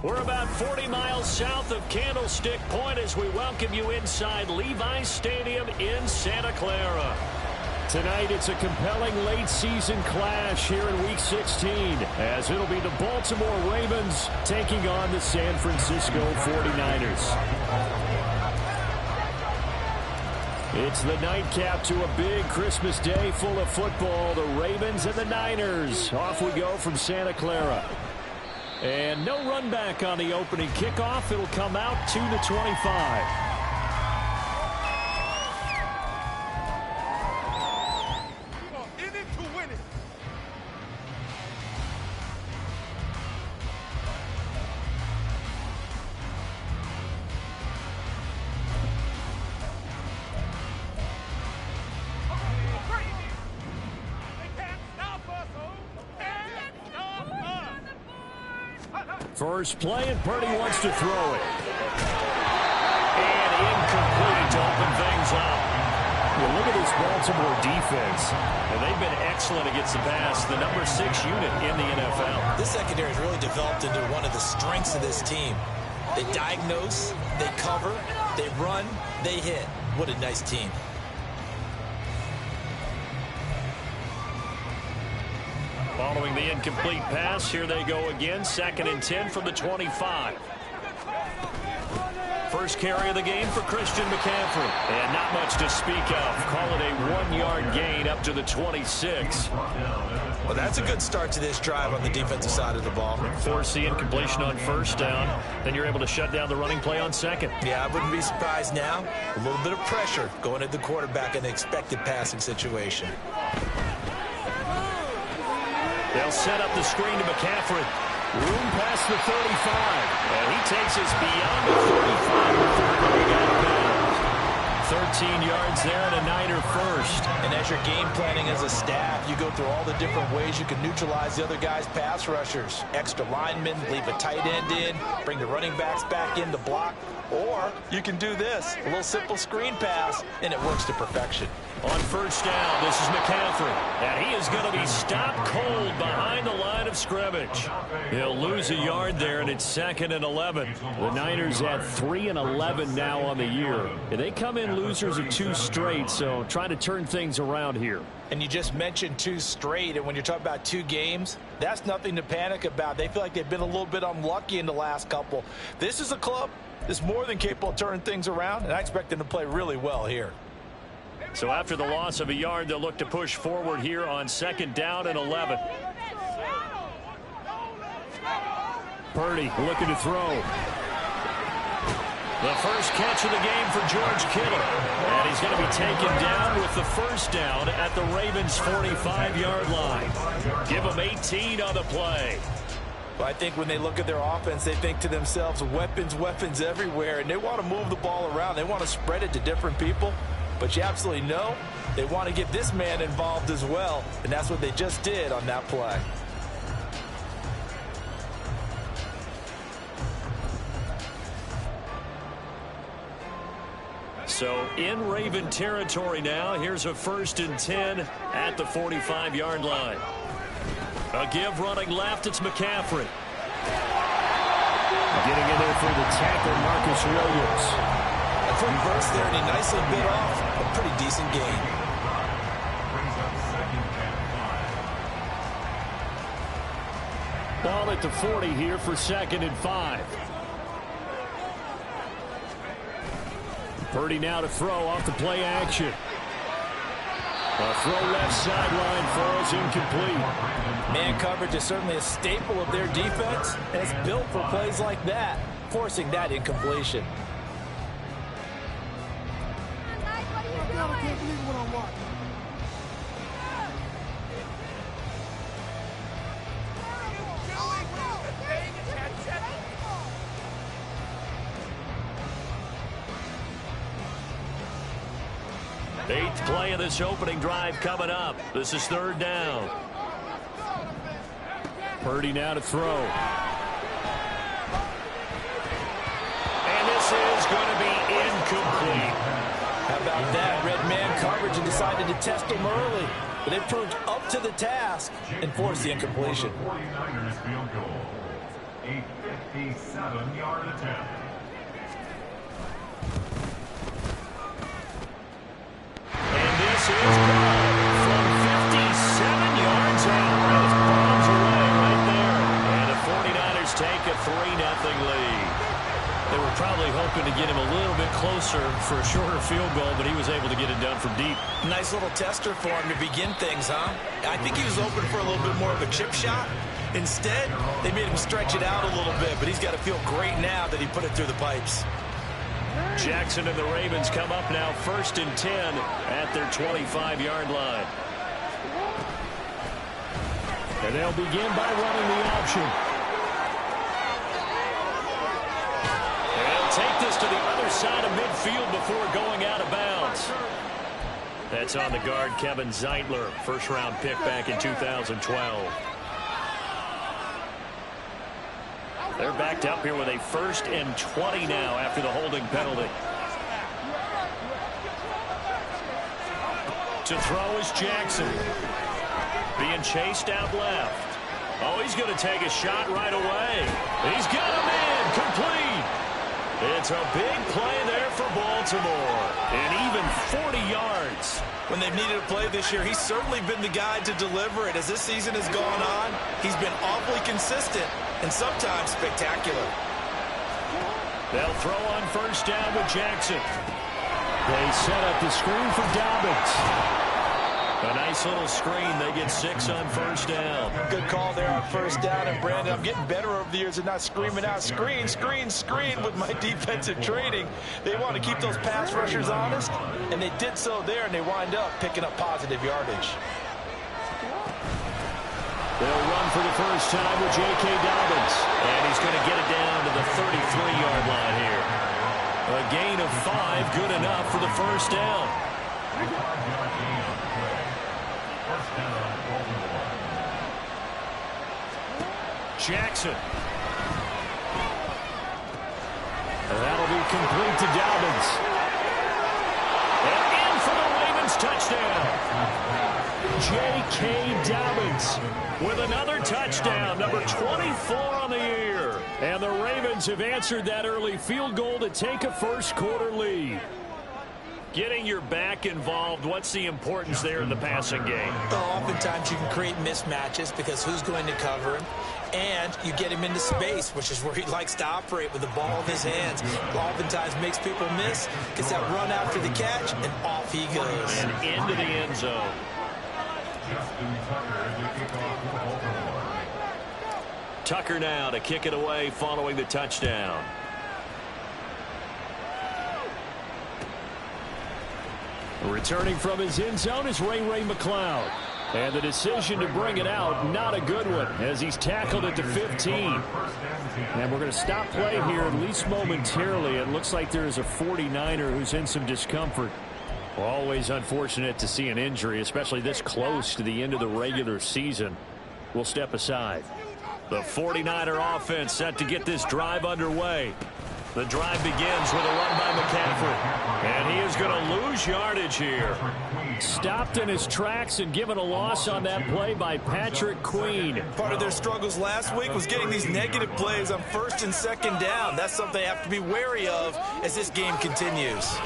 We're about 40 miles south of Candlestick Point as we welcome you inside Levi's Stadium in Santa Clara. Tonight, it's a compelling late-season clash here in Week 16, as it'll be the Baltimore Ravens taking on the San Francisco 49ers. It's the nightcap to a big Christmas day full of football. The Ravens and the Niners. Off we go from Santa Clara. And no run back on the opening kickoff. It'll come out to the 25. First play, and Purdy wants to throw it. And incomplete to open things up. Well, look at this Baltimore defense. And they've been excellent against the pass, the number 6 unit in the NFL. This secondary has really developed into one of the strengths of this team. They diagnose, they cover, they run, they hit. What a nice team. Following the incomplete pass, here they go again. 2nd and 10 from the 25. First carry of the game for Christian McCaffrey. And not much to speak of. Call it a 1-yard gain up to the 26. Well, that's a good start to this drive on the defensive side of the ball. Force the incompletion on first down. Then you're able to shut down the running play on second. Yeah, I wouldn't be surprised now. A little bit of pressure going at the quarterback in an expected passing situation. They'll set up the screen to McCaffrey. Room past the 35. And he takes us beyond the 35 before going out of bounds. 13 yards there and a Niner first. And as you're game planning as a staff, you go through all the different ways you can neutralize the other guy's pass rushers. Extra linemen, leave a tight end in, bring the running backs back in to block. Or you can do this, a little simple screen pass, and it works to perfection. On first down, this is McCaffrey. And he is going to be stopped cold behind the line of scrimmage. He'll lose a yard there, and it's 2nd and 11. The Niners at 3 and 11 now on the year. And they come in losers of 2 straight, so trying to turn things around here. And you just mentioned 2 straight, and when you're talking about 2 games, that's nothing to panic about. They feel like they've been a little bit unlucky in the last couple. This is a club that's more than capable of turning things around, and I expect them to play really well here. So after the loss of a yard, they'll look to push forward here on 2nd down and 11. Purdy looking to throw. The first catch of the game for George Kittle. And he's going to be taken down with the first down at the Ravens' 45-yard line. Give them 18 on the play. Well, I think when they look at their offense, they think to themselves, weapons, weapons everywhere, and they want to move the ball around. They want to spread it to different people. But you absolutely know they want to get this man involved as well, and that's what they just did on that play. So in Raven territory now, here's a 1st and 10 at the 45-yard line. A give running left, it's McCaffrey. Getting in there for the tackle, Marcus Williams. A quick burst there, and he nicely bit off a pretty decent gain. Ball at the 40 here for 2nd and 5. Purdy now to throw off the play action. A throw left sideline falls incomplete. Man coverage is certainly a staple of their defense, and it's built for plays like that, forcing that incompletion. I can't believe what I'm watching. Eighth play of this opening drive coming up. This is 3rd down. Purdy now to throw. And this is going to be incomplete. How about that? Red man coverage and decided to test them early. But they proved up to the task and forced the incompletion. 49ers field goal. 8-15. 57-yard attempt. And this is good from 57 yards out. That bombs away right there. And the 49ers take a 3-0 lead. They were probably hoping to get him a little bit closer for a shorter field goal, but he was able to get it done from deep. Nice little tester for him to begin things, huh? I think he was open for a little bit more of a chip shot. Instead, they made him stretch it out a little bit, but he's got to feel great now that he put it through the pipes. Jackson and the Ravens come up now 1st and 10 at their 25-yard line. And they'll begin by running the option. Take this to the other side of midfield before going out of bounds. That's on the guard, Kevin Zeitler, first-round pick back in 2012. They're backed up here with a 1st and 20 now after the holding penalty. To throw is Jackson. Being chased out left. Oh, he's going to take a shot right away. He's got him in, complete. It's a big play there for Baltimore. And even 40 yards. When they've needed a play this year, he's certainly been the guy to deliver it. As this season has gone on, he's been awfully consistent and sometimes spectacular. They'll throw on 1st down with Jackson. They set up the screen for Dobbins. A nice little screen. They get 6 on 1st down. Good call there on 1st down. And, Brandon, I'm getting better over the years at not screaming out, screen, screen, screen with my defensive training. They want to keep those pass rushers honest, and they did so there, and they wind up picking up positive yardage. They'll run for the first time with J.K. Dobbins. And he's going to get it down to the 33-yard line here. A gain of 5, good enough for the 1st down. Jackson. That'll be complete to Dobbins. And in for the Ravens touchdown. J.K. Dobbins with another touchdown, number 24 on the year. And the Ravens have answered that early field goal to take a first-quarter lead. Getting your back involved, what's the importance there in the passing game? Well, oftentimes you can create mismatches because who's going to cover him? And you get him into space, which is where he likes to operate with the ball in his hands. Oftentimes makes people miss, gets that run after the catch, and off he goes. And into the end zone. Tucker now to kick it away following the touchdown. Returning from his end zone is Ray McCloud. And the decision to bring it out, not a good one, as he's tackled at the 15. And we're going to stop play here, at least momentarily. It looks like there is a 49er who's in some discomfort. Well, always unfortunate to see an injury, especially this close to the end of the regular season. We'll step aside. The 49er offense set to get this drive underway. The drive begins with a run by McCaffrey. And he is going to lose yardage here. Stopped in his tracks and given a loss on that play by Patrick Queen. Part of their struggles last week was getting these negative plays on 1st and 2nd down. That's something they have to be wary of as this game continues.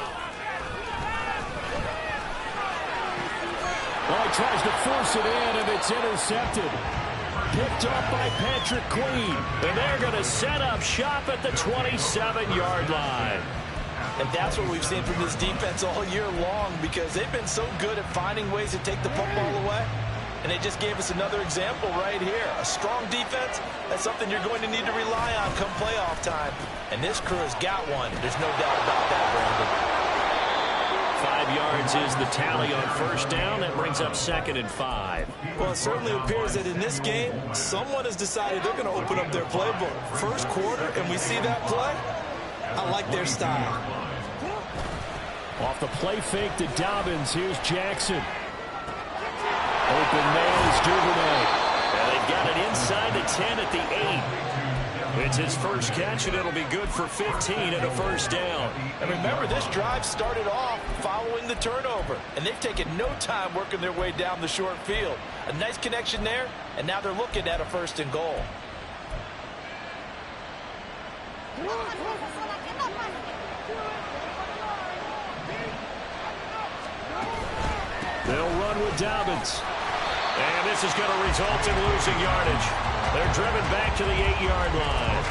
Well, he tries to force it in, and it's intercepted. Picked up by Patrick Queen. And they're going to set up shop at the 27-yard line. And that's what we've seen from this defense all year long, because they've been so good at finding ways to take the football away. And they just gave us another example right here. A strong defense, that's something you're going to need to rely on come playoff time. And this crew has got one. There's no doubt about that, Brandon. 5 yards is the tally on 1st down. That brings up 2nd and 5. Well, it certainly appears that in this game, someone has decided they're going to open up their playbook. First quarter, and we see that play. I like their style. Off the play fake to Dobbins. Here's Jackson. Open man is Duvernay. And they've got it inside the 10 at the 8. It's his first catch, and it'll be good for 15 and a 1st down. And remember, this drive started off following the turnover, and they've taken no time working their way down the short field. A nice connection there, and now they're looking at a 1st and goal. They'll run with Dobbins. And this is going to result in losing yardage. They're driven back to the 8-yard line.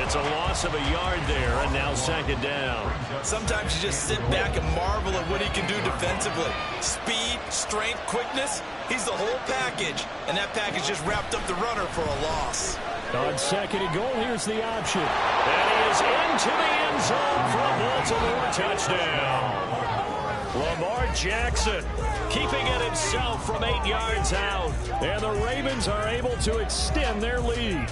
It's a loss of a yard there, and now second down. Sometimes you just sit back and marvel at what he can do defensively. Speed, strength, quickness, he's the whole package. And that package just wrapped up the runner for a loss. On second and goal, here's the option. And he is into the end zone for a Baltimore touchdown. Lamar Jackson keeping it himself from 8 yards out. And the Ravens are able to extend their lead.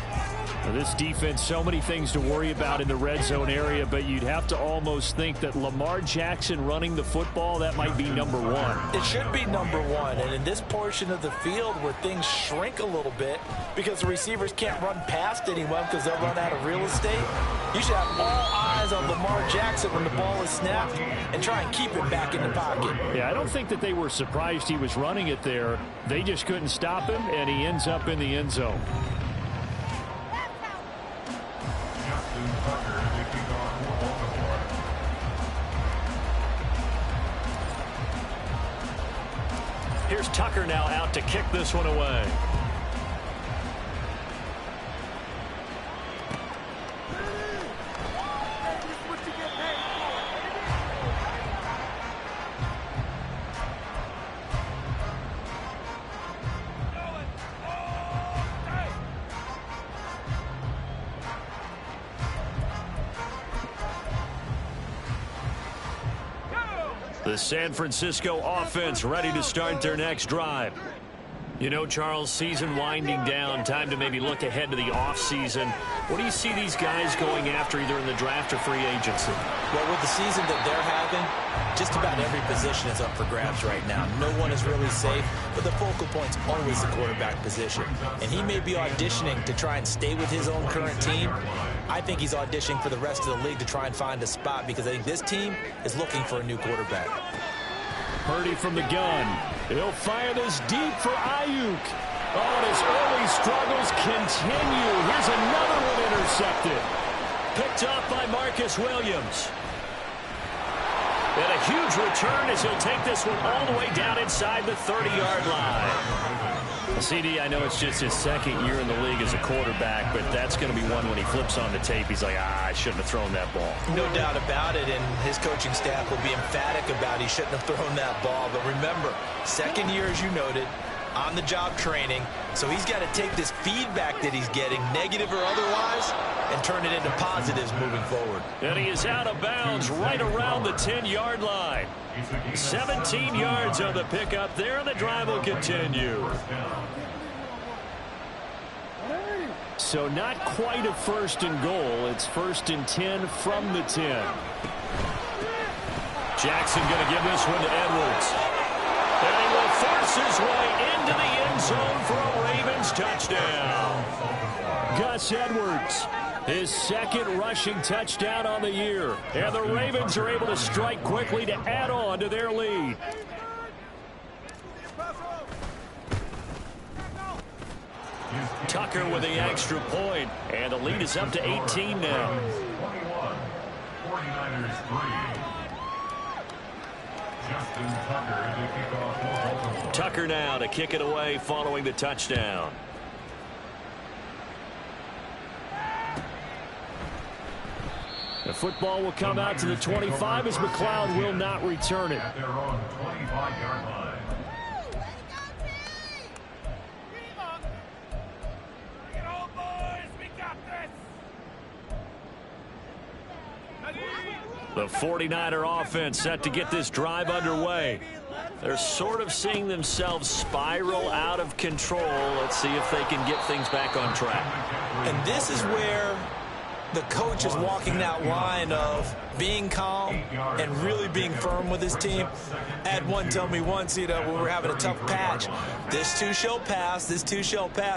Now, this defense, so many things to worry about in the red zone area, but you'd have to almost think that Lamar Jackson running the football, that might be number one. It should be number one, and in this portion of the field where things shrink a little bit because the receivers can't run past anyone because they'll run out of real estate, you should have all eyes on Lamar Jackson when the ball is snapped and try and keep it back in the pocket. Yeah, I don't think that they were surprised he was running it there. They just couldn't stop him, and he ends up in the end zone. Here's Tucker now out to kick this one away. The San Francisco offense ready to start their next drive. You know, Charles, season winding down, time to maybe look ahead to the offseason. What do you see these guys going after either in the draft or free agency? Well, with the season that they're having, just about every position is up for grabs right now. No one is really safe, but the focal point's always the quarterback position. And he may be auditioning to try and stay with his own current team. I think he's auditioning for the rest of the league to try and find a spot because I think this team is looking for a new quarterback. Purdy from the gun. He'll fire this deep for Ayuk. Oh, and his early struggles continue. Here's another one intercepted. Picked up by Marcus Williams. And a huge return as he'll take this one all the way down inside the 30-yard line. Well, CD, I know it's just his second year in the league as a quarterback, but that's going to be one when he flips on the tape. He's like, I shouldn't have thrown that ball. No doubt about it, and his coaching staff will be emphatic about he shouldn't have thrown that ball. But remember, second year, as you noted, on-the-job training, so he's got to take this feedback that he's getting, negative or otherwise, and turn it into positives moving forward. And he is out of bounds right around the 10-yard line. 17 yards on the pickup there, and the drive will continue. So not quite a first and goal. It's first and 10 from the 10. Jackson going to give this one to Edwards. And he will force his way into the end zone for a Ravens touchdown. Gus Edwards, his second rushing touchdown on the year. And the Ravens are able to strike quickly to add on to their lead. Tucker with the extra point, and the lead is up to 18 now. 49ers 3. Justin Tucker to kick off. Tucker now to kick it away following the touchdown. The football will come out to the 25 as McLeod will not return it. At their own 25-yard line. The 49er offense set to get this drive underway. They're sort of seeing themselves spiral out of control. Let's see if they can get things back on track. And this is where the coach is walking that line of being calm and really being firm with his team. I had one tell me once, when we were having a tough patch, this too shall pass, this too shall pass.